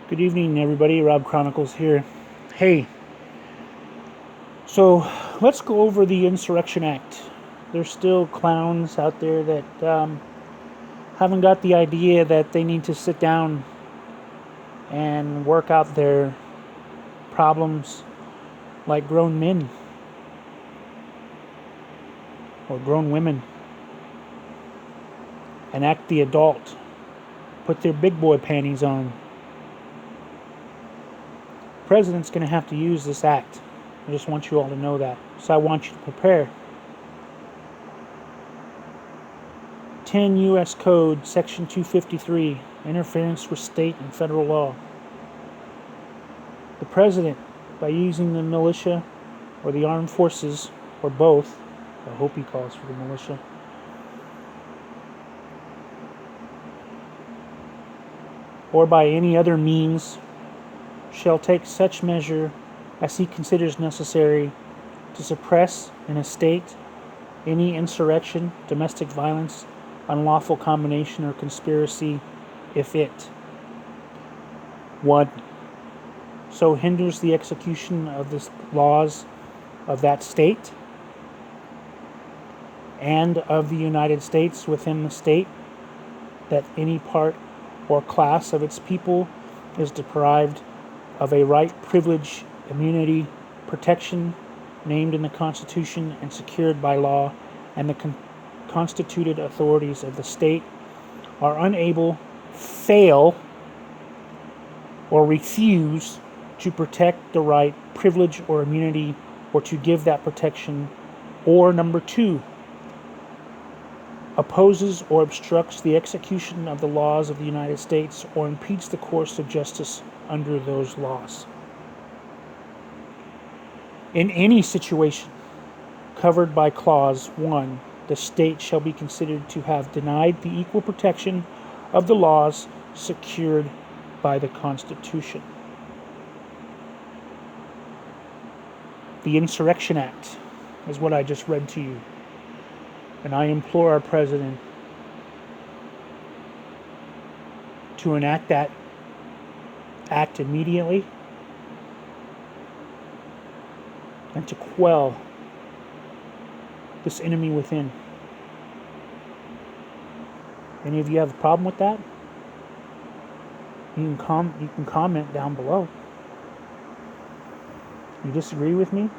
Good evening, everybody. Rob Chronicles here. Hey, so let's go over the Insurrection Act. There's still clowns out there that haven't got the idea that they need to sit down and work out their problems like grown men or grown women and act the adult. Put their big boy panties on. The president's going to have to use this act. I just want you all to know that. So I want you to prepare. 10 U.S. Code, Section 253, interference with state and federal law. The president, by using the militia or the armed forces, or both, I hope he calls for the militia, or by any other means, shall take such measure as he considers necessary to suppress in a state any insurrection, domestic violence, unlawful combination, or conspiracy, if it 1. So hinders the execution of the laws of that state and of the United States within the state, that any part or class of its people is deprived of a right, privilege, immunity, protection named in the Constitution and secured by law, and the constituted authorities of the state are unable, fail, or refuse to protect the right, privilege, or immunity, or to give that protection, or 2, opposes or obstructs the execution of the laws of the United States, or impedes the course of justice under those laws. In any situation covered by Clause 1, the state shall be considered to have denied the equal protection of the laws secured by the Constitution. The Insurrection Act is what I just read to you. And I implore our president to enact that act immediately and to quell this enemy within. Any of you have a problem with that? You can comment down below. You disagree with me?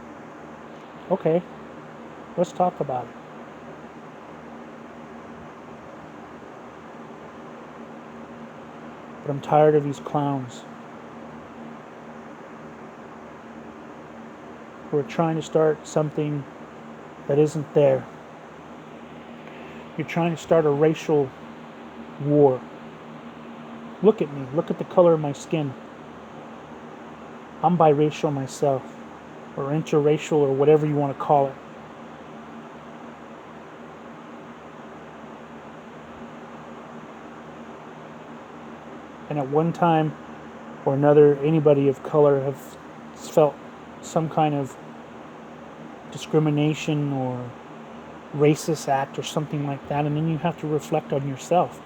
Okay, let's talk about it. But I'm tired of these clowns who are trying to start something that isn't there. You're trying to start a racial war. Look at me. Look at the color of my skin. I'm biracial myself, or interracial, or whatever you want to call it. And at one time or another, anybody of color have felt some kind of discrimination or racist act or something like that, and then you have to reflect on yourself.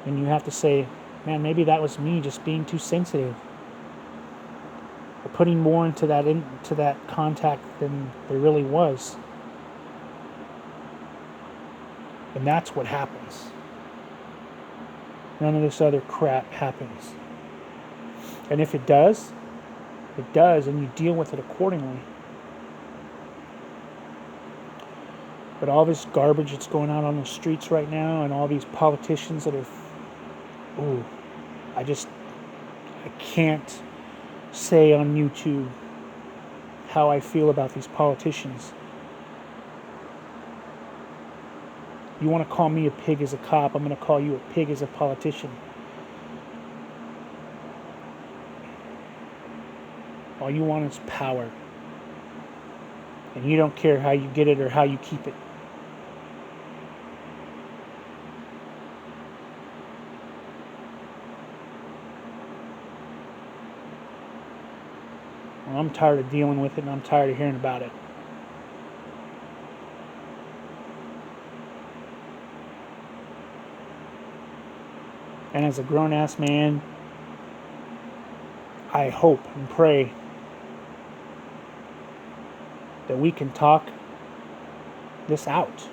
And you have to say, man, maybe that was me just being too sensitive, or putting more into that contact than there really was. And that's what happens. None of this other crap happens. And if it does, and you deal with it accordingly. But all this garbage that's going out on the streets right now, and all these politicians that are, I can't say on YouTube how I feel about these politicians. You want to call me a pig as a cop, I'm going to call you a pig as a politician. All you want is power. And you don't care how you get it or how you keep it. Well, I'm tired of dealing with it, and I'm tired of hearing about it. And as a grown-ass man, I hope and pray that we can talk this out.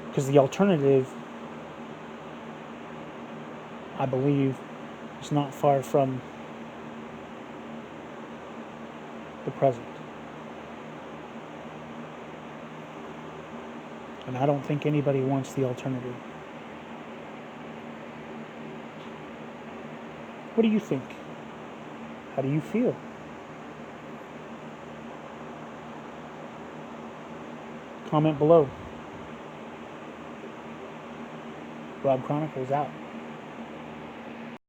Because the alternative, I believe, is not far from the present. And I don't think anybody wants the alternative. What do you think? How do you feel? Comment below. Rob Chronicles out.